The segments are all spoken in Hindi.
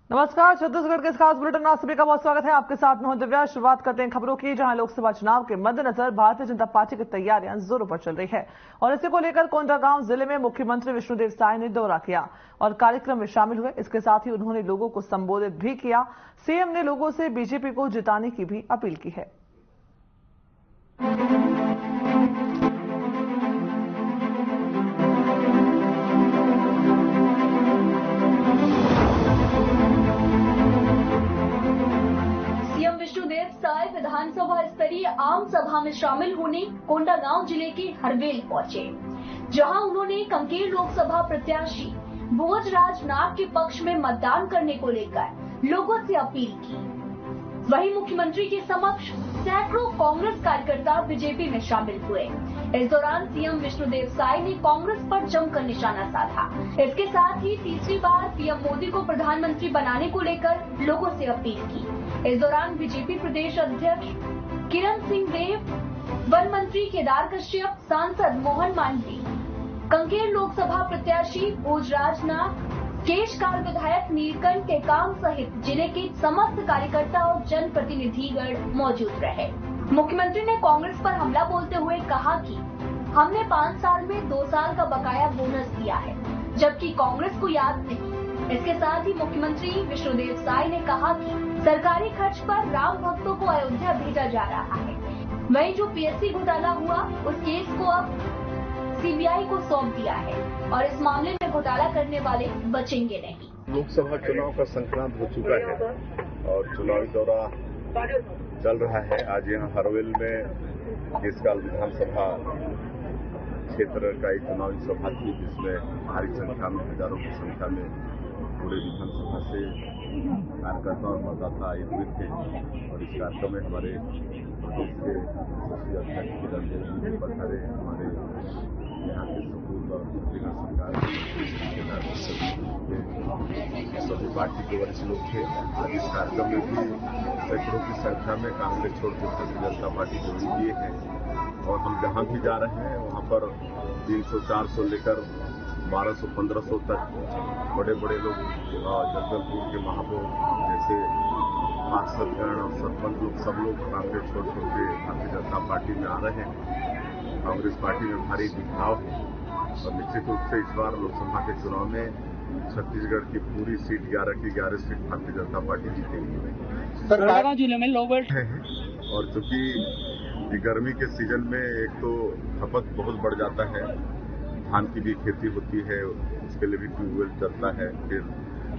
नमस्कार। छत्तीसगढ़ के इस खास बुलेटिन में आप सभी का बहुत स्वागत है। आपके साथ में हूं दिव्या। शुरुआत करते हैं खबरों की, जहां लोकसभा चुनाव के मद्देनजर भारतीय जनता पार्टी की तैयारियां जोरों पर चल रही है और इसी को लेकर कोंडागांव जिले में मुख्यमंत्री विष्णुदेव साय ने दौरा किया और कार्यक्रम में शामिल हुए। इसके साथ ही उन्होंने लोगों को संबोधित भी किया। सीएम ने लोगों से बीजेपी को जिताने की भी अपील की है। विष्णुदेव साय विधानसभा स्तरीय आम सभा में शामिल होने कोंडागांव जिले के हरवेल पहुंचे, जहां उन्होंने कंकेर लोकसभा प्रत्याशी भोजराज नाग के पक्ष में मतदान करने को लेकर लोगों से अपील की। वहीं मुख्यमंत्री के समक्ष सैकड़ों कांग्रेस कार्यकर्ता बीजेपी में शामिल हुए। इस दौरान सीएम विष्णुदेव साय ने कांग्रेस पर जमकर निशाना साधा। इसके साथ ही तीसरी बार पीएम मोदी को प्रधानमंत्री बनाने को लेकर लोगों से अपील की। इस दौरान बीजेपी प्रदेश अध्यक्ष किरण सिंह देव, वन मंत्री केदार कश्यप, सांसद मोहन मांझी, कंकेर लोकसभा प्रत्याशी भोजराज नाग, केशकाल विधायक नीलकंठ टेकाम सहित जिले के समस्त कार्यकर्ता और जनप्रतिनिधिगण मौजूद रहे। मुख्यमंत्री ने कांग्रेस पर हमला बोलते हुए कहा कि हमने 5 साल में 2 साल का बकाया बोनस दिया है, जबकि कांग्रेस को याद नहीं। इसके साथ ही मुख्यमंत्री विष्णुदेव साय ने कहा कि सरकारी खर्च पर राम भक्तों को अयोध्या भेजा जा रहा है। वहीं जो पीएससी घोटाला हुआ, उस केस को अब सीबीआई को सौंप दिया है और इस मामले में घोटाला करने वाले बचेंगे नहीं। लोकसभा चुनाव का संक्रांत हो चुका है और चुनावी दौरा चल रहा है। आज यहाँ हरवेल में केशकाल विधानसभा क्षेत्र का एक चुनावी सभा थी, जिसमें भारी संख्या में, हजारों की संख्या में पूरे विधानसभा से कार्यकर्ता और मतदाता आए हुए थे। और इस कार्यक्रम में हमारे प्रदेश के राष्ट्रीय अध्यक्ष किरण सिंह पधारे, हमारे यहाँ के सपूत और छत्तीसगढ़ सरकार के सभी पार्टी के वरिष्ठ लोग थे। आज इस कार्यक्रम में भी सैकड़ों की संख्या में कांग्रेस छोड़ के भारतीय जनता पार्टी जोड़ी दिए हैं और हम जहां भी जा रहे हैं वहां पर 300-400 लेकर 1200-1500 तक बड़े बड़े लोग, जगदलपुर के महापौर जैसे पार्षदगण और सरपंच लोग, सब लोग कांग्रेस छोड़ के भारतीय जनता पार्टी में आ रहे हैं। कांग्रेस पार्टी में भारी बिखराव है और निश्चित रूप से इस बार लोकसभा के चुनाव में छत्तीसगढ़ की पूरी सीट 11 की 11 सीट भारतीय जनता पार्टी जीतेगी। सरकार जिले में लोग बैठे हैं और चूंकि गर्मी के सीजन में एक तो खपत बहुत बढ़ जाता है, धान की भी खेती होती है, उसके लिए भी ट्यूबवेल चलता है, फिर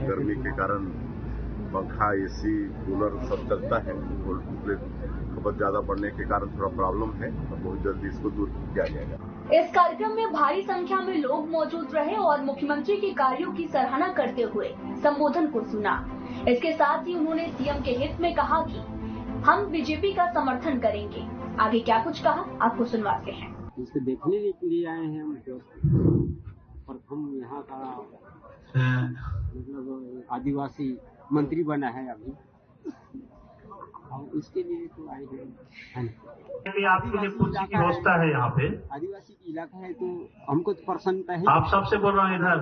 गर्मी के कारण पंखा, एसी, कूलर सब चलता है, खपत ज्यादा बढ़ने के कारण थोड़ा प्रॉब्लम है और बहुत जल्दी इसको दूर किया जाएगा। इस कार्यक्रम में भारी संख्या में लोग मौजूद रहे और मुख्यमंत्री के कार्यों की सराहना करते हुए संबोधन को सुना। इसके साथ ही उन्होंने सीएम के हित में कहा कि हम बीजेपी का समर्थन करेंगे। आगे क्या कुछ कहा, आपको सुनवाते हैं। इसको देखने के लिए आए हैं हम तो, और हम यहाँ का मतलब आदिवासी मंत्री बना है अभी, और उसके लिए तो आए हैं। आपके लिए कुछ की व्यवस्था है यहाँ पे, आदिवासी की इलाका है तो हमको तो प्रसन्नता है। आप सबसे बोल रहे हैं इधर,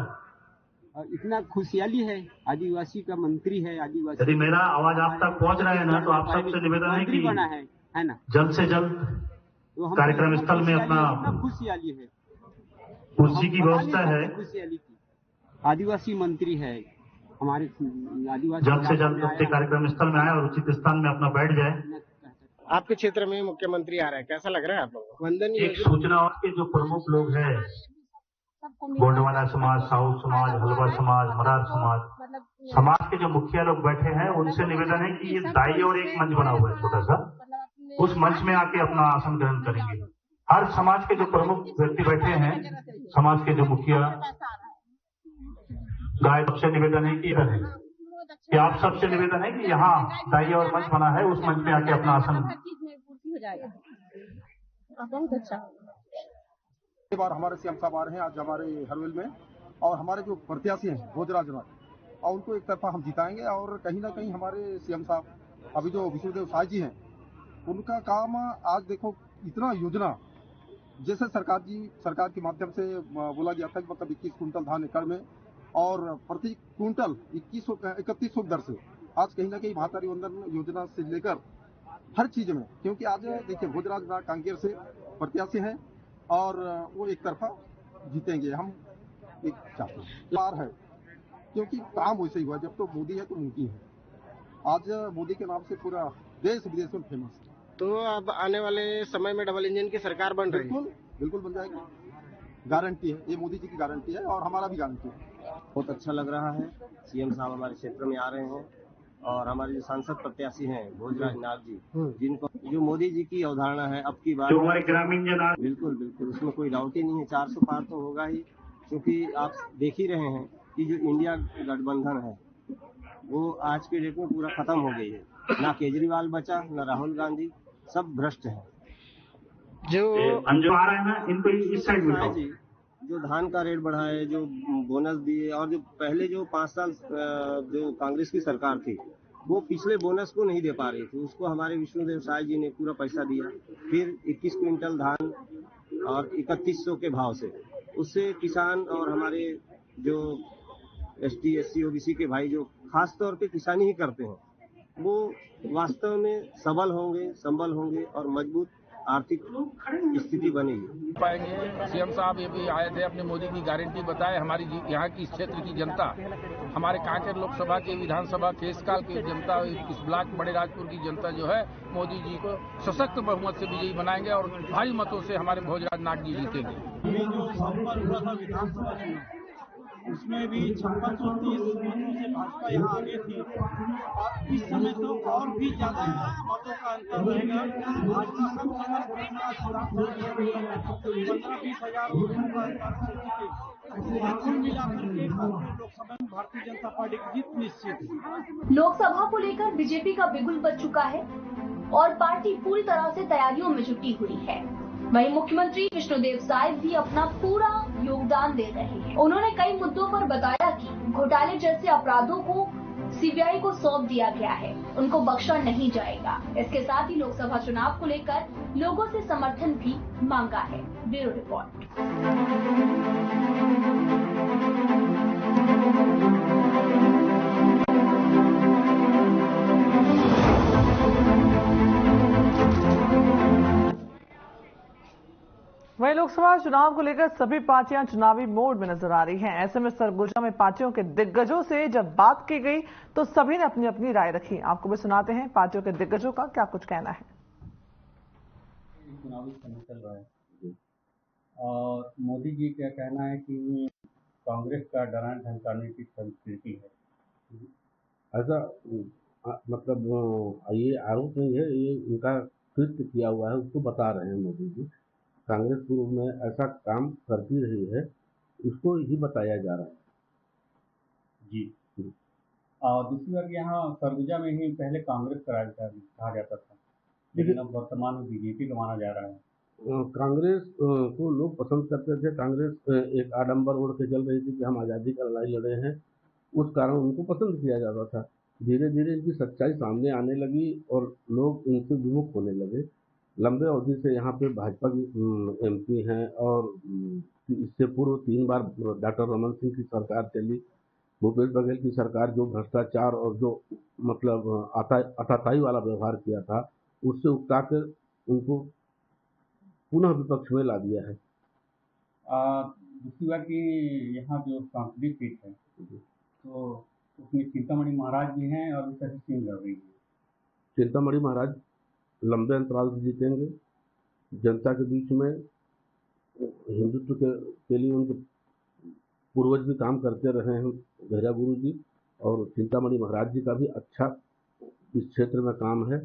और इतना खुशहाली है, आदिवासी का मंत्री है। आदिवासी यदि मेरा आवाज आप तक पहुँच रहा है ना, तो आप सबसे निवेदन है कि बना है ना, जल्द से जल्द कार्यक्रम स्थल में अपना खुशहाली है, कुर्सी की व्यवस्था है, खुशहाली की। आदिवासी मंत्री है हमारे, आदिवासी जल्द से जल्द अपने कार्यक्रम स्थल में आए और उचित स्थान में अपना बैठ जाए। आपके क्षेत्र में मुख्यमंत्री आ रहा है, कैसा लग रहा है आप लोगों को? वंदन एक सूचना के जो प्रमुख लोग हैं, गोंडवाना समाज, साहू समाज, हलवा समाज, मरार समाज के जो मुखिया लोग बैठे हैं, उनसे निवेदन है कि ये दाई और एक मंच बना हुआ है छोटा सा, उस मंच में आके अपना आसन ग्रहण करेंगे। हर समाज के जो प्रमुख व्यक्ति बैठे हैं, समाज के जो मुखिया, गाय, सबसे निवेदन है कि आप सबसे निवेदन है कि यहाँ दाई और मंच बना है, उस मंच में आके अपना आसन। बहुत अच्छा। बार हमारे सीएम साहब आ रहे हैं आज हमारे हरवेल में, और हमारे जो प्रत्याशी हैं भोजराज नाग, और उनको एक तरफा हम जिताएंगे। और कहीं ना कहीं हमारे सीएम साहब अभी जो विष्णुदेव साय जी हैं, उनका काम आज देखो, इतना योजना जैसे सरकार के माध्यम से बोला गया था कि मतलब 21 कुंटल धान एकड़ में और प्रति क्विंटल 3100 दर से आज कहीं ना कहीं महातारी वंदन योजना से लेकर हर चीज में, क्योंकि आज देखिए भोजराज कांकेर से प्रत्याशी हैं और वो एक तरफा जीतेंगे, हम एक चाहते हैं बार है, क्योंकि काम वैसे ही हुआ, जब तो मोदी है तो मोदी है। आज मोदी के नाम से पूरा देश विदेश में फेमस है। तो अब आने वाले समय में डबल इंजन की सरकार बन रही है? बिल्कुल बन जाएगी, गारंटी है, ये मोदी जी की गारंटी है और हमारा भी गारंटी है। बहुत अच्छा लग रहा है, सीएम साहब हमारे क्षेत्र में आ रहे हैं और हमारे जो सांसद प्रत्याशी हैं भोजराज नाथ जी, जिनको जो मोदी जी की अवधारणा है अब की बात, जो हमारे ग्रामीण जन बिल्कुल बिल्कुल उसमें कोई डाउट ही नहीं है, 400 पार तो होगा ही, क्योंकि आप देख ही रहे हैं कि जो इंडिया गठबंधन है वो आज के डेट में पूरा खत्म हो गई है। ना केजरीवाल बचा, ना राहुल गांधी, सब भ्रष्ट है। जो अंजुम आ रहे हैं ना, इनको इस साइड में जी जो धान का रेट बढ़ाए, जो बोनस दिए, और जो पहले जो 5 साल जो कांग्रेस की सरकार थी वो पिछले बोनस को नहीं दे पा रही थी, उसको हमारे विष्णुदेव साय जी ने पूरा पैसा दिया। फिर 21 क्विंटल धान और 3100 के भाव से, उससे किसान और हमारे जो ST SC OBC के भाई जो खास तौर पे किसानी ही करते हैं वो वास्तव में सबल होंगे, संबल होंगे और मजबूत आर्थिक स्थिति बनेगी। पाएंगे। सीएम साहब ये भी आए थे, अपने मोदी की गारंटी बताए। हमारी यहाँ की इस क्षेत्र की जनता, हमारे कांकेर लोकसभा के विधानसभा केसकाल की जनता, इस ब्लॉक बड़े राजपुर की जनता जो है मोदी जी को सशक्त बहुमत से विजयी बनाएंगे और भारी मतों से हमारे भोजराज नाथ जी जीतेंगे। उसमें भी 5630 मतों से भाजपा यहाँ आगे थी और इस समय तो और भी ज्यादा मतों का अंतर रहेगा। भाजपा सब जगह 15-20 हजार वोटों का अंतर, कुल मिलाकर के लोकसभा में भारतीय जनता पार्टी की जीत निश्चित है। लोकसभा को लेकर बीजेपी का बिगुल बज चुका है और पार्टी पूरी तरह से तैयारियों में जुटी हुई है। वहीं मुख्यमंत्री विष्णुदेव साय भी अपना पूरा योगदान दे रहे हैं। उन्होंने कई मुद्दों पर बताया कि घोटाले जैसे अपराधों को CBI को सौंप दिया गया है, उनको बख्शा नहीं जाएगा। इसके साथ ही लोकसभा चुनाव को लेकर लोगों से समर्थन भी मांगा है। Bureau report. वहीं लोकसभा चुनाव को लेकर सभी पार्टियां चुनावी मोड में नजर आ रही हैं। ऐसे में सरगुजा में पार्टियों के दिग्गजों से जब बात की गई तो सभी ने अपनी अपनी राय रखी। आपको भी सुनाते हैं पार्टियों के दिग्गजों का क्या कुछ कहना है। चुनावी समय चल रहा है और मोदी जी का कहना है कि कांग्रेस का डराने धमकाने की संस्कृति है। ऐसा मतलब ये आरोप नहीं है, ये उनका कृत्य किया हुआ है, उसको बता रहे हैं मोदी जी। कांग्रेस पूर्व में ऐसा काम करती रही है, इसको ही बताया जा रहा है जी। और दूसरी बात, यहाँ सरगुजा में ही पहले कांग्रेस का राज कहा जाता था, लेकिन अब वर्तमान में बीजेपी का माना जा रहा है। कांग्रेस को लोग पसंद करते थे। कांग्रेस एक आडंबर ओढ़ के चल रही थी कि हम आज़ादी का लड़ाई लड़े हैं, उस कारण उनको पसंद किया जाता था। धीरे धीरे इनकी सच्चाई सामने आने लगी और लोग इनसे विमुख होने लगे। लंबे अवधि से यहाँ पे भाजपा की MP हैं और इससे पूर्व 3 बार डॉक्टर रमन सिंह की सरकार चली। भूपेश बघेल की सरकार जो भ्रष्टाचार और जो मतलब आताताई वाला व्यवहार किया था, उससे उकता कर उनको पुनः विपक्ष में ला दिया है। दूसरी बात कि यहाँ जो सांसदीय सीट है तो उसमें चिंतामणि महाराज जी हैं और शशि सिंह लड़ रही है। चिंतामणि महाराज लंबे अंतराल से जीतेंगे। जनता के बीच में हिंदुत्व के लिए उनके पूर्वज भी काम करते रहे हैं, गहरा गुरु जी, और चिंतामणि महाराज जी का भी अच्छा इस क्षेत्र में काम है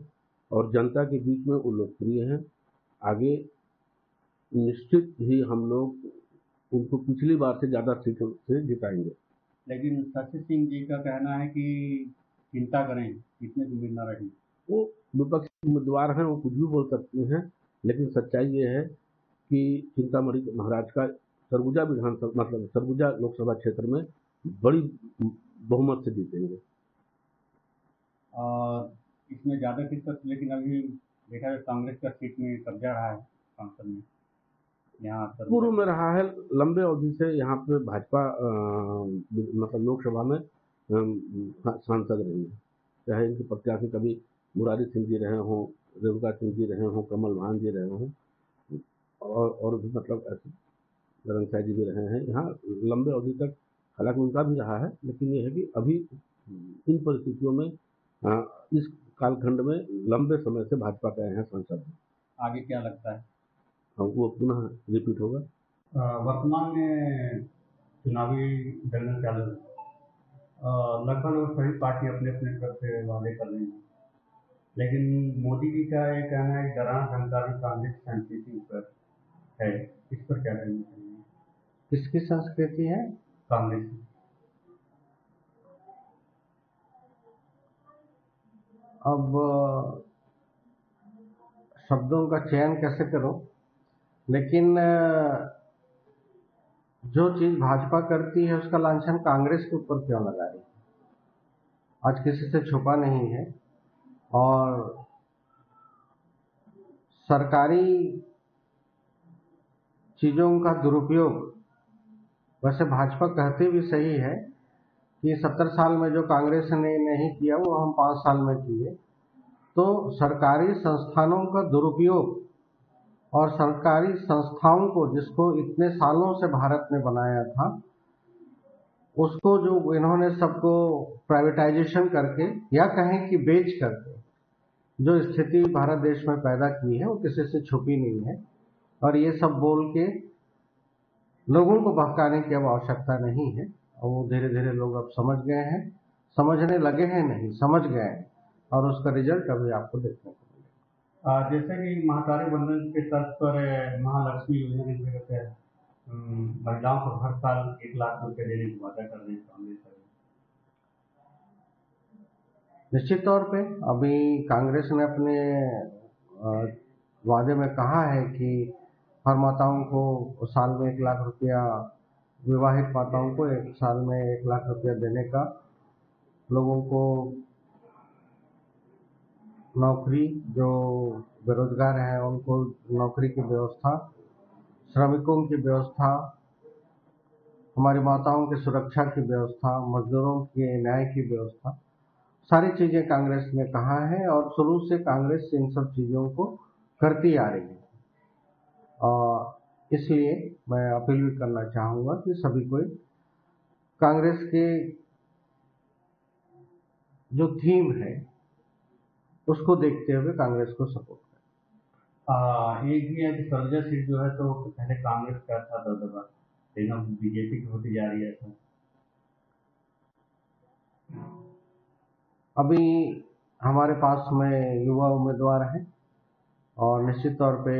और जनता के बीच में वो लोकप्रिय हैं। आगे निश्चित ही हम लोग उनको पिछली बार से ज़्यादा सीटों से जिताएंगे। लेकिन शशि सिंह जी का कहना है कि चिंता करें, इतने उम्मीद न रही। वो विपक्षी उम्मीदवार हैं, वो कुछ भी बोल सकते हैं, लेकिन सच्चाई ये है कि चिंतामणि महाराज का सरगुजा विधानसभा मतलब सरगुजा लोकसभा क्षेत्र में बड़ी बहुमत से जीतेंगे। और इसमें ज़्यादा दिक्कत, लेकिन अभी देखा जाए कांग्रेस का सीट में कब्जा रहा है सांसद में। यहाँ पूर्व में रहा है, लंबे अवधि से यहाँ पे भाजपा मतलब लोकसभा में सांसद रही है। चाहे इनके प्रत्याशी कभी मुरारी सिंह जी रहे हों, रेणुका सिंह जी रहे हों, कमल भान जी रहे हों, और भी मतलब ऐसे रंगसाई जी भी रहे हैं यहाँ लंबे अवधि तक। हालांकि उनका भी रहा है, लेकिन ये है कि अभी इन परिस्थितियों में इस कालखंड में लंबे समय से भाजपा के हैं सांसद। आगे क्या लगता है वो पुनः रिपीट होगा? वर्तमान में चुनावी जंग चालू है, लगभग सभी पार्टी अपने अपने तरफ से वादे कर रही हैं, लेकिन मोदी जी का ये कहना है डराना धमकाना कांग्रेस संस्कृति पर है, इस पर क्या कहना चाहिए? किसकी संस्कृति है? कांग्रेस। अब शब्दों का चयन कैसे करो, लेकिन जो चीज भाजपा करती है उसका लांछन कांग्रेस के ऊपर क्यों लगा रही है? आज किसी से छुपा नहीं है। और सरकारी चीजों का दुरुपयोग, वैसे भाजपा कहते भी सही है कि 70 साल में जो कांग्रेस ने नहीं किया वो हम 5 साल में किए। तो सरकारी संस्थानों का दुरुपयोग और सरकारी संस्थाओं को, जिसको इतने सालों से भारत ने बनाया था, उसको जो इन्होंने सबको प्राइवेटाइजेशन करके या कहें कि बेच करके जो स्थिति भारत देश में पैदा की है वो किसी से छुपी नहीं है। और ये सब बोल के लोगों को बहकाने की अब आवश्यकता नहीं है। और वो धीरे धीरे लोग अब समझ गए हैं, समझने लगे हैं, नहीं समझ गए हैं, और उसका रिजल्ट अभी आपको देखने को मिलेगा। जैसे कि महातारी बंधन के तर्ज पर महालक्ष्मी योजना के तहत महिलाओं को हर साल 1 लाख रुपए देने की वादा कर रहे हैं कांग्रेस। निश्चित तौर पे अभी कांग्रेस ने अपने वादे में कहा है कि हर माताओं को साल में 1 लाख रुपया, विवाहित माताओं को 1 साल में 1 लाख रुपया देने का, लोगों को नौकरी, जो बेरोजगार हैं उनको नौकरी की व्यवस्था, श्रमिकों की व्यवस्था, हमारी माताओं की सुरक्षा की व्यवस्था, मजदूरों के न्याय की व्यवस्था, सारी चीजें कांग्रेस ने कहा है। और शुरू से कांग्रेस इन सब चीजों को करती आ रही है। और इसलिए मैं अपील भी करना चाहूंगा कि सभी कोई कांग्रेस के जो थीम है उसको देखते हुए कांग्रेस को सपोर्ट करें। एक भी है कि सरजा सीट जो है तो पहले कांग्रेस का था दबदबा, लेकिन अब बीजेपी की होती जा रही है। तो अभी हमारे पास में युवा उम्मीदवार हैं और निश्चित तौर पे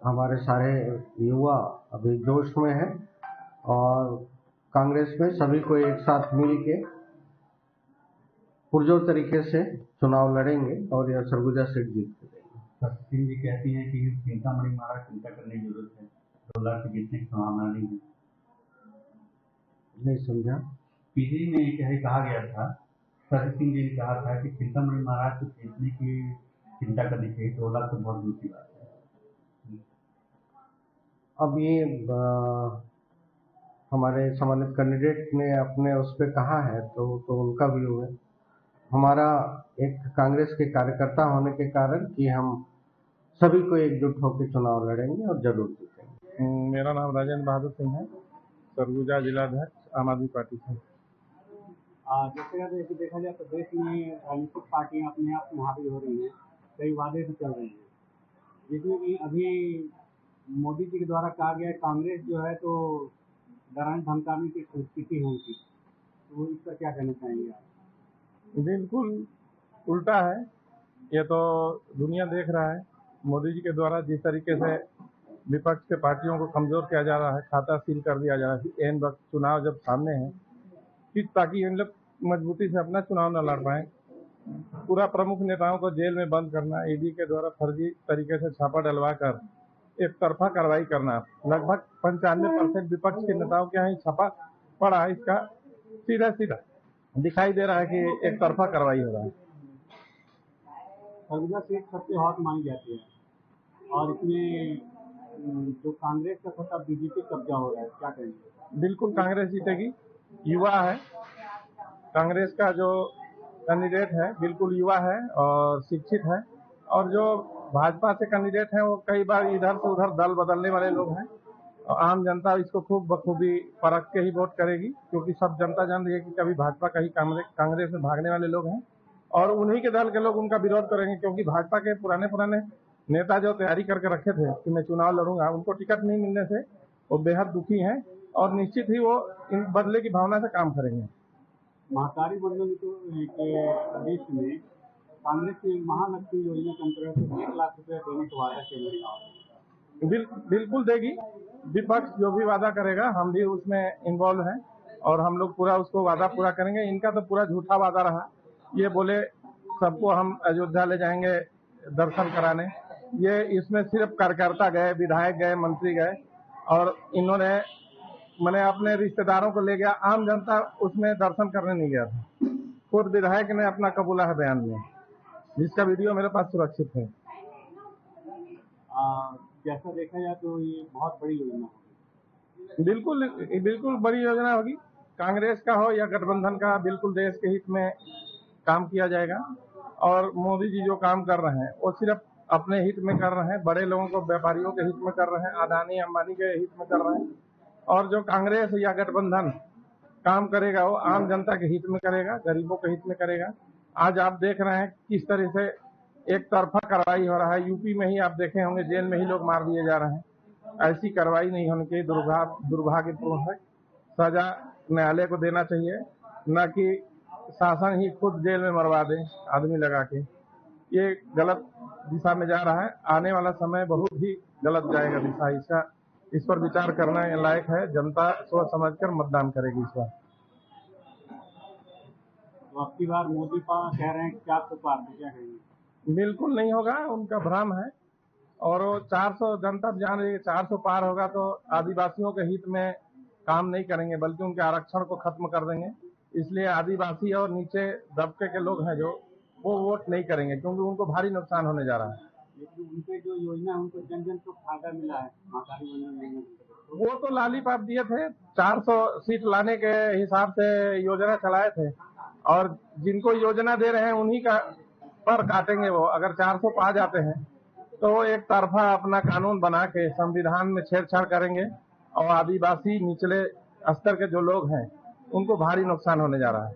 हमारे सारे युवा अभी जोश में हैं और कांग्रेस में सभी को एक साथ मिल के पुरजोर तरीके से चुनाव लड़ेंगे और यह सरगुजा सीट जीत के देंगे। सिंह जी कहती हैं कि सीतामढ़ी महाराज चिंता करने की जरूरत है, 2 लाख की जीतने की संभावना नहीं है। नहीं समझा। पीजी में यही कहा गया था, शशि सिंह जी ने कहा था कि सीतामढ़ी महाराज को जीतने की चिंता करनी चाहिए, 2 लाख तो बहुत दूर की बात है। अब ये हमारे सम्मानित कैंडिडेट ने अपने उस पर कहा है तो उनका व्यू है। हमारा एक कांग्रेस के कार्यकर्ता होने के कारण कि हम सभी को एकजुट होकर चुनाव लड़ेंगे और जरूर जीतेंगे। मेरा नाम राजेंद्र बहादुर सिंह है, सरगुजा जिलाध्यक्ष आम आदमी पार्टी से। जैसे देखा जाए तो देश में राजनीतिक पार्टियां अपने आप हावी हो रही हैं, कई वादे भी चल रहे हैं, जिसमें कि अभी मोदी जी के द्वारा कहा गया कांग्रेस जो है तो डराने धमकाने की संस्कृति है उनकी, तो इस पर क्या कहना चाहेंगे आप? बिल्कुल उल्टा है, ये तो दुनिया देख रहा है। मोदी जी के द्वारा जिस तरीके से विपक्ष के पार्टियों को कमजोर किया जा रहा है, खाता सील कर दिया जा रहा है एन वक्त चुनाव जब सामने है, ताकि इन लोग मजबूती से अपना चुनाव न लड़ पाए। पूरा प्रमुख नेताओं को जेल में बंद करना, ईडी के द्वारा फर्जी तरीके से छापा डलवा कर एक तरफा कार्रवाई करना, लगभग 95% विपक्ष के नेताओं के यहाँ छापा पड़ा है। इसका सीधा सीधा दिखाई दे रहा है कि एक तरफा कार्रवाई हो रहा है। सरगुजा सीट सबसे हॉट मानी जाती है और इसमें जो कांग्रेस का सत्ता बीजेपी कब्जा हो रहा है, क्या कहेंगे? बिल्कुल कांग्रेस जीतेगी। युवा है, कांग्रेस का जो कैंडिडेट है बिल्कुल युवा है और शिक्षित है, और जो भाजपा से कैंडिडेट हैं वो कई बार इधर से उधर दल बदलने वाले लोग हैं, और आम जनता इसको खूब बखूबी परख के ही वोट करेगी, क्योंकि सब जनता जान रही है कि कभी भाजपा कहीं कांग्रेस में भागने वाले लोग हैं, और उन्हीं के दल के लोग उनका विरोध करेंगे, क्योंकि भाजपा के पुराने नेता जो तैयारी करके रखे थे कि मैं चुनाव लड़ूंगा, उनको टिकट नहीं मिलने से वो बेहद दुखी हैं, और निश्चित ही वो इन बदले की भावना से काम करेंगे। महकारी मंडल के देश में कांग्रेस की महालक्ष्मी योजना के अंतर्गत 1 लाख रुपए देने का वादा किया। बिल्कुल देगी। विपक्ष जो भी वादा करेगा हम भी उसमें इन्वॉल्व हैं, और हम लोग पूरा उसको वादा पूरा करेंगे। इनका तो पूरा झूठा वादा रहा, ये बोले सबको हम अयोध्या ले जाएंगे दर्शन कराने, ये इसमें सिर्फ कार्यकर्ता गए, विधायक गए, मंत्री गए, और इन्होंने मैंने अपने रिश्तेदारों को ले गया, आम जनता उसमें दर्शन करने नहीं गया था। खुद विधायक ने अपना कबूला है बयान में, जिसका वीडियो मेरे पास सुरक्षित है। जैसा देखा जाए तो ये बहुत बड़ी योजना होगी। बिल्कुल बड़ी योजना होगी। कांग्रेस का हो या गठबंधन का, बिल्कुल देश के हित में काम किया जाएगा, और मोदी जी जो काम कर रहे हैं वो सिर्फ अपने हित में कर रहे हैं, बड़े लोगों को, व्यापारियों के हित में कर रहे हैं, अदानी अंबानी के हित में कर रहे हैं, और जो कांग्रेस या गठबंधन काम करेगा वो आम जनता के हित में करेगा, गरीबों के हित में करेगा। आज आप देख रहे हैं किस तरह से एक तरफा कार्रवाई हो रहा है। यूपी में ही आप देखे होंगे, जेल में ही लोग मार दिए जा रहे हैं। ऐसी कार्रवाई नहीं होनी चाहिए, दुर्भाग्यपूर्ण है। सजा न्यायालय को देना चाहिए, न कि शासन ही खुद जेल में मरवा दे आदमी लगा के। ये गलत दिशा में जा रहा है, आने वाला समय बहुत ही गलत जाएगा दिशा। इस पर विचार करना लायक है। जनता सोच समझकर मतदान करेगी इस बार। तो अब की बार मोदी कह रहे हैं कि 400 पार, क्या कहेंगे? बिल्कुल नहीं होगा, उनका भ्रम है। और वो 400 जनता जान रही है, 400 पार होगा तो आदिवासियों के हित में काम नहीं करेंगे, बल्कि उनके आरक्षण को खत्म कर देंगे। इसलिए आदिवासी और नीचे दबके के लोग हैं जो, वो वोट नहीं करेंगे, क्योंकि उनको भारी नुकसान होने जा रहा है। लेकिन उनके जो योजना है उनको जन को फायदा मिला है। वो तो लालीपाप दिए थे, 400 सीट लाने के हिसाब से योजना चलाए थे, और जिनको योजना दे रहे हैं उन्हीं का पर काटेंगे वो। अगर 400 पा जाते हैं तो वो एक तरफा अपना कानून बना के संविधान में छेड़छाड़ करेंगे, और आदिवासी निचले स्तर के जो लोग हैं उनको भारी नुकसान होने जा रहा है।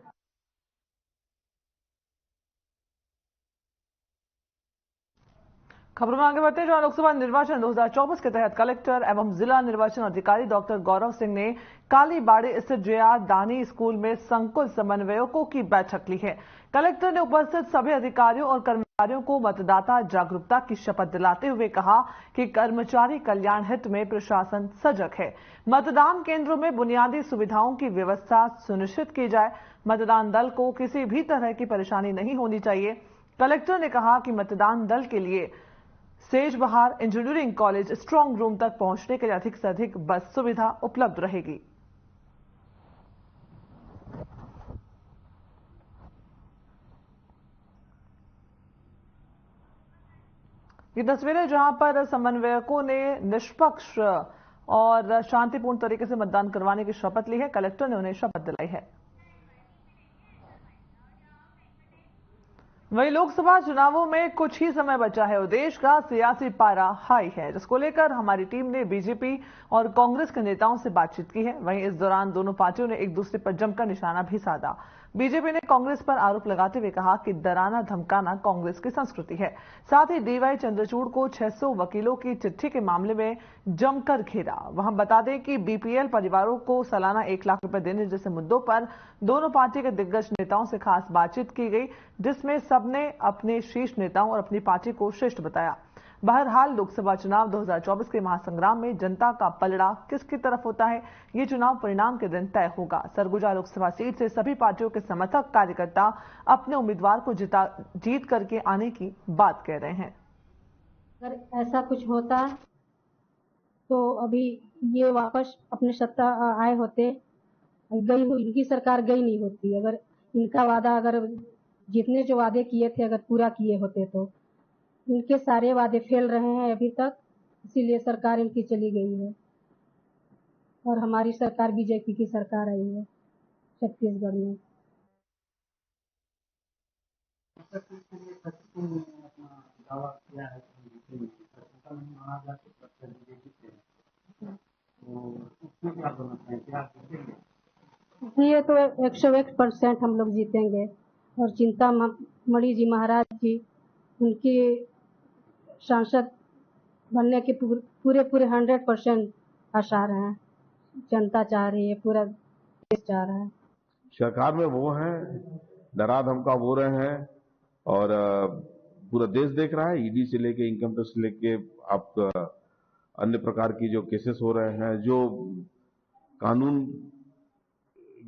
खबरों में आगे बढ़ते हैं। जहां लोकसभा निर्वाचन 2024 के तहत कलेक्टर एवं जिला निर्वाचन अधिकारी डॉक्टर गौरव सिंह ने कालीबाड़ी स्थित JR दानी स्कूल में संकुल समन्वयकों की बैठक ली है। कलेक्टर ने उपस्थित सभी अधिकारियों और कर्मचारियों को मतदाता जागरूकता की शपथ दिलाते हुए कहा कि कर्मचारी कल्याण हित में प्रशासन सजग है। मतदान केंद्रों में बुनियादी सुविधाओं की व्यवस्था सुनिश्चित की जाए। मतदान दल को किसी भी तरह की परेशानी नहीं होनी चाहिए। कलेक्टर ने कहा कि मतदान दल के लिए Sejbahar engineering college strong room तक पहुंचने के लिए अधिक से अधिक बस सुविधा उपलब्ध रहेगी। ये तस्वीरें जहां पर समन्वयकों ने निष्पक्ष और शांतिपूर्ण तरीके से मतदान करवाने की शपथ ली है। कलेक्टर ने उन्हें शपथ दिलाई है। वहीं लोकसभा चुनावों में कुछ ही समय बचा है और देश का सियासी पारा हाई है, जिसको लेकर हमारी टीम ने बीजेपी और कांग्रेस के नेताओं से बातचीत की है। वहीं इस दौरान दोनों पार्टियों ने एक दूसरे पर जमकर निशाना भी साधा। बीजेपी ने कांग्रेस पर आरोप लगाते हुए कहा कि डराना धमकाना कांग्रेस की संस्कृति है। साथ ही DY चंद्रचूड़ को 600 वकीलों की चिट्ठी के मामले में जमकर घेरा। वहां बता दें कि BPL परिवारों को सालाना 1 लाख रुपए देने जैसे मुद्दों पर दोनों पार्टी के दिग्गज नेताओं से खास बातचीत की गई, जिसमें सबने अपने शीर्ष नेताओं और अपनी पार्टी को श्रेष्ठ बताया। बहरहाल लोकसभा चुनाव 2024 के महासंग्राम में जनता का पलड़ा किसकी तरफ होता है, ये चुनाव परिणाम के दिन तय होगा। सरगुजा लोकसभा सीट से सभी पार्टियों के समर्थक कार्यकर्ता अपने उम्मीदवार को जीत करके आने की बात कह रहे हैं। अगर ऐसा कुछ होता तो अभी ये वापस अपने सत्ता आए होते, इनकी सरकार गई नहीं होती। अगर इनका वादा, अगर जितने जो वादे किए थे अगर पूरा किए होते तो। इनके सारे वादे फेल रहे हैं अभी तक, इसीलिए सरकार इनकी चली गई है और हमारी सरकार बीजेपी की सरकार आई है छत्तीसगढ़ में। ये तो 101% हम लोग जीतेंगे और चिंतामणि जी महाराज जी उनकी सांसद बनने के पूरे 100% आसार हैं। जनता चाह रही है, पूरा देश चाह रहा है। सरकार में वो हैं, डरा धमका वो रहे हैं और पूरा देश देख रहा है। ईडी से लेके इनकम टैक्स से लेके आप अन्य प्रकार की जो केसेस हो रहे हैं, जो कानून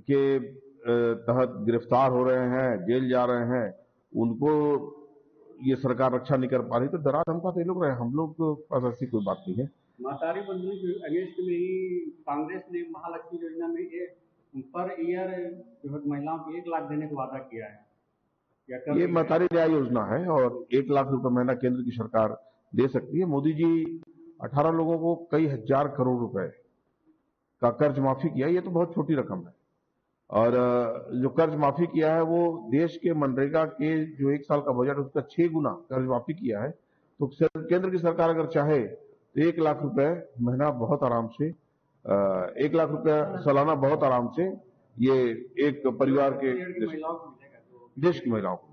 के तहत गिरफ्तार हो रहे हैं, जेल जा रहे हैं, उनको ये सरकार रक्षा नहीं कर पा रही, तो डरा धमका तो ये लोग रहे। हम लोग तो पास ऐसी कोई बात नहीं है। महतारी बंधु के अगेंस्ट में ही कांग्रेस ने महालक्ष्मी योजना में पर ईयर जो है महिलाओं को 1 लाख देने का वादा किया है। ये महतारी न्याय योजना है और 1 लाख रुपए महीना केंद्र की सरकार दे सकती है। मोदी जी 18 लोगों को कई हजार करोड़ रुपए का कर्ज माफी किया। ये तो बहुत छोटी रकम है और जो कर्ज माफी किया है वो देश के मनरेगा के जो 1 साल का बजट उसका 6 गुना कर्ज माफी किया है। तो केंद्र की सरकार अगर चाहे तो 1 लाख रुपए महीना बहुत आराम से 1 लाख रुपए सालाना बहुत आराम से ये एक परिवार के देश की महिलाओं को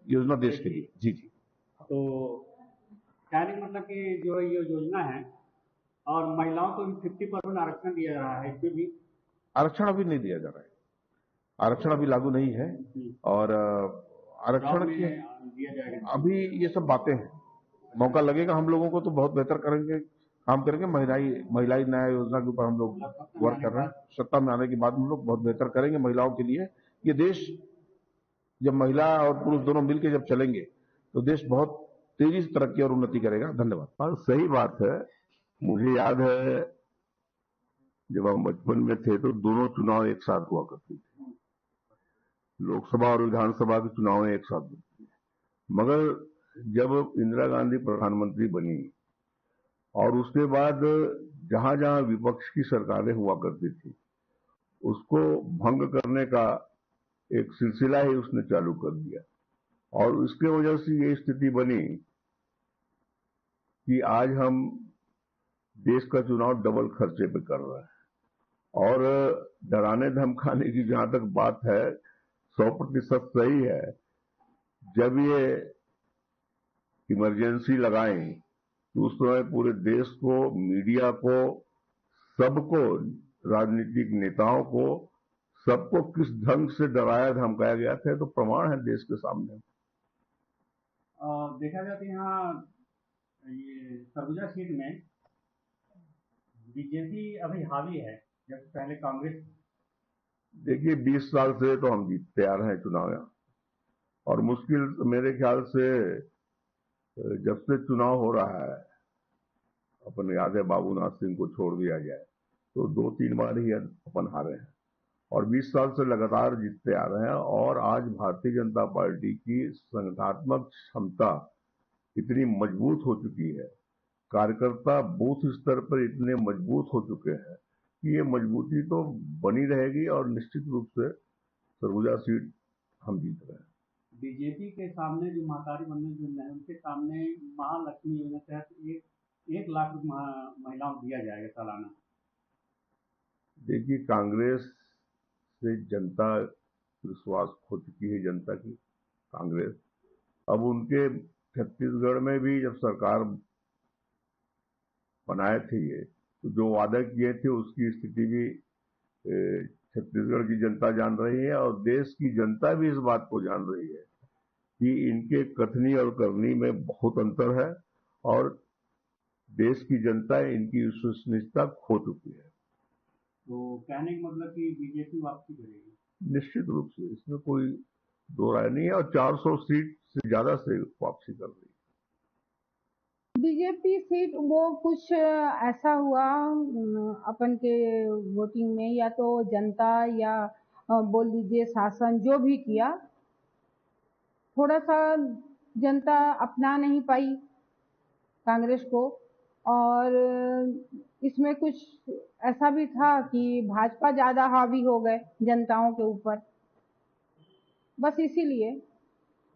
योजना देश के लिए। जी जी। तो कहने मतलब कि जो ये योजना है और महिलाओं को 50% आरक्षण दिया जा रहा है, इसमें भी आरक्षण अभी नहीं दिया जा रहा है। आरक्षण अभी लागू नहीं है और आरक्षण के अभी ये सब बातें हैं। मौका लगेगा हम लोगों को तो बहुत बेहतर करेंगे, काम करेंगे। महिलाई न्याय योजना के ऊपर हम लोग वर्क कर रहे हैं। सत्ता में आने के बाद हम लोग बहुत बेहतर करेंगे महिलाओं के लिए। ये देश जब महिला और पुरुष दोनों मिलकर जब चलेंगे तो देश बहुत तेजी से तरक्की और उन्नति करेगा। धन्यवाद। हाँ, सही बात है। मुझे याद है जब हम बचपन में थे तो दोनों चुनाव एक साथ हुआ करते थे, लोकसभा और विधानसभा के चुनाव एक साथ होते थे। मगर जब इंदिरा गांधी प्रधानमंत्री बनी और उसके बाद जहां जहां विपक्ष की सरकारें हुआ करती थी उसको भंग करने का एक सिलसिला ही उसने चालू कर दिया और उसके वजह से ये स्थिति बनी कि आज हम देश का चुनाव डबल खर्चे पे कर रहे हैं। और डराने धमकाने की जहां तक बात है 100% सही है। जब ये इमरजेंसी लगाई तो उस समय पूरे देश को, मीडिया को, सबको, राजनीतिक नेताओं को, सबको किस ढंग से डराया धमकाया गया था तो प्रमाण है देश के सामने। देखा जाए तो यहाँ ये सरगुजा सीट में बीजेपी अभी हावी है, जब पहले कांग्रेस। देखिए 20 साल से तो हम जीतते आ रहे हैं चुनाव और मुश्किल मेरे ख्याल से जब से चुनाव हो रहा है अपन याद है बाबूनाथ सिंह को छोड़ दिया जाए तो 2-3 बार ही अपन हारे हैं और 20 साल से लगातार जीतते आ रहे हैं। और आज भारतीय जनता पार्टी की संगठनात्मक क्षमता इतनी मजबूत हो चुकी है, कार्यकर्ता बूथ स्तर पर इतने मजबूत हो चुके हैं कि ये मजबूती तो बनी रहेगी और निश्चित रूप से सरगुजा सीट हम जीत रहे हैं। बीजेपी के सामने जो महतारी बंधु योजना है उनके सामने महालक्ष्मी योजना के तहत 1 लाख महिलाओं को दिया जाएगा सालाना। देखिए कांग्रेस से जनता विश्वास खो चुकी है, जनता की कांग्रेस। अब उनके छत्तीसगढ़ में भी जब सरकार बनाए थे ये तो जो वादे किए थे उसकी स्थिति भी छत्तीसगढ़ की जनता जान रही है और देश की जनता भी इस बात को जान रही है कि इनके कथनी और करनी में बहुत अंतर है और देश की जनता इनकी विश्वसनीयता खो चुकी है। तो कहने का मतलब कि बीजेपी वापसी करेगी? निश्चित रूप से, इसमें कोई दो राय नहीं है और 400 सीट से ज्यादा से वापसी कर रही है। बीजेपी सीट वो कुछ ऐसा हुआ अपन के वोटिंग में, या तो जनता या बोल लीजिए शासन जो भी किया, थोड़ा सा जनता अपना नहीं पाई कांग्रेस को, और इसमें कुछ ऐसा भी था कि भाजपा ज्यादा हावी हो गए जनताओं के ऊपर, बस इसीलिए।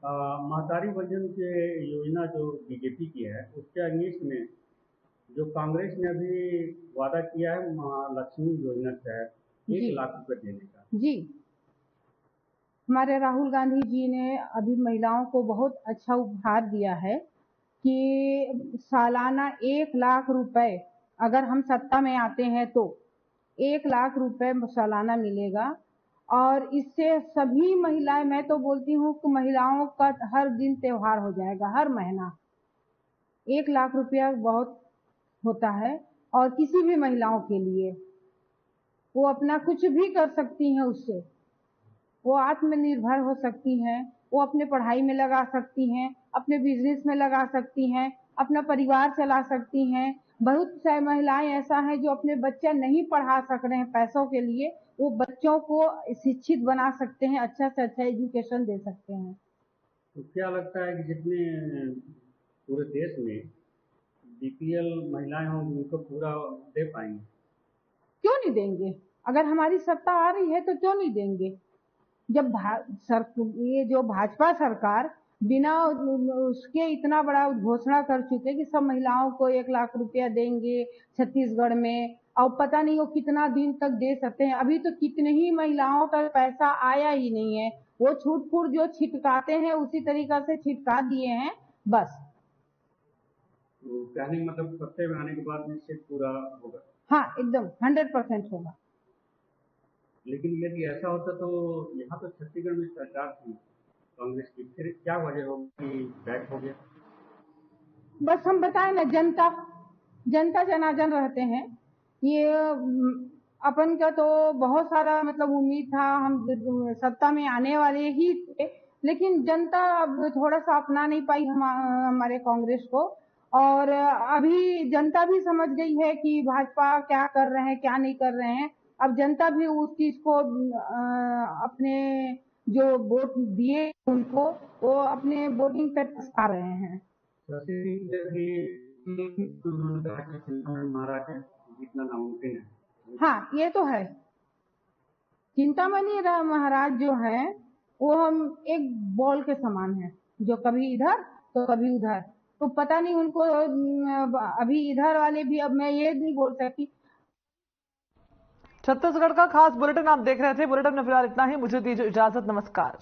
महतारी वंदन के योजना जो बीजेपी की है उसके अगेंस्ट में जो कांग्रेस ने अभी वादा किया है महालक्ष्मी योजना के तहत 1 लाख रुपए देने का। जी, हमारे राहुल गांधी जी ने अभी महिलाओं को बहुत अच्छा उपहार दिया है कि सालाना 1 लाख रुपए, अगर हम सत्ता में आते हैं तो 1 लाख रुपए सालाना मिलेगा। और इससे सभी महिलाएं, मैं तो बोलती हूँ कि महिलाओं का हर दिन त्योहार हो जाएगा, हर महीना 1 लाख रुपया बहुत होता है। और किसी भी महिलाओं के लिए वो अपना कुछ भी कर सकती हैं, उससे वो आत्मनिर्भर हो सकती हैं, वो अपने पढ़ाई में लगा सकती हैं, अपने बिजनेस में लगा सकती हैं, अपना परिवार चला सकती हैं। बहुत सारी महिलाएं ऐसा हैं जो अपने बच्चा नहीं पढ़ा सक रहे हैं पैसों के लिए, वो बच्चों को शिक्षित बना सकते हैं, अच्छा से अच्छा एजुकेशन दे सकते हैं। तो क्या लगता है कि जितने पूरे देश में बीपीएल महिलाएं होंगी उनको पूरा दे पाएंगे? क्यों नहीं देंगे? अगर हमारी सत्ता आ रही है तो क्यों नहीं देंगे? जब ये जो भाजपा सरकार बिना उसके इतना बड़ा घोषणा कर चुके कि सब महिलाओं को 1 लाख रुपया देंगे छत्तीसगढ़ में, और पता नहीं वो कितना दिन तक दे सकते हैं। अभी तो कितने ही महिलाओं का पैसा आया ही नहीं है, वो छूट फूट जो छिटकाते हैं उसी तरीका से छिटका दिए हैं बस। तो कहने मतलब सत्ते में आने के बाद निश्चित पूरा होगा? हाँ, एकदम 100% होगा। लेकिन यदि ऐसा होता तो यहाँ तो छत्तीसगढ़ में सरकार थी कांग्रेस की, फिर क्या वजह होगी कि बैक हो गया? बस हम बताए ना, जनता जनार्दन रहते हैं। ये अपन का तो बहुत सारा मतलब उम्मीद था, हम सत्ता में आने वाले ही थे, लेकिन जनता अब थोड़ा सा अपना नहीं पाई हमारे कांग्रेस को। और अभी जनता भी समझ गई है कि भाजपा क्या कर रहे हैं क्या नहीं कर रहे हैं। अब जनता भी उस चीज को अपने जो वोट दिए उनको, वो अपने वोटिंग पे पछता रहे हैं। जितना नामुमकिन है। हाँ, ये तो है। चिंतामणि महाराज जो है वो हम एक बॉल के समान है, जो कभी इधर तो कभी उधर। तो पता नहीं उनको अभी इधर वाले भी, अब मैं ये नहीं बोल सकती। छत्तीसगढ़ का खास बुलेटिन आप देख रहे थे। बुलेटिन में फिलहाल इतना ही, मुझे दीजिए इजाजत, नमस्कार।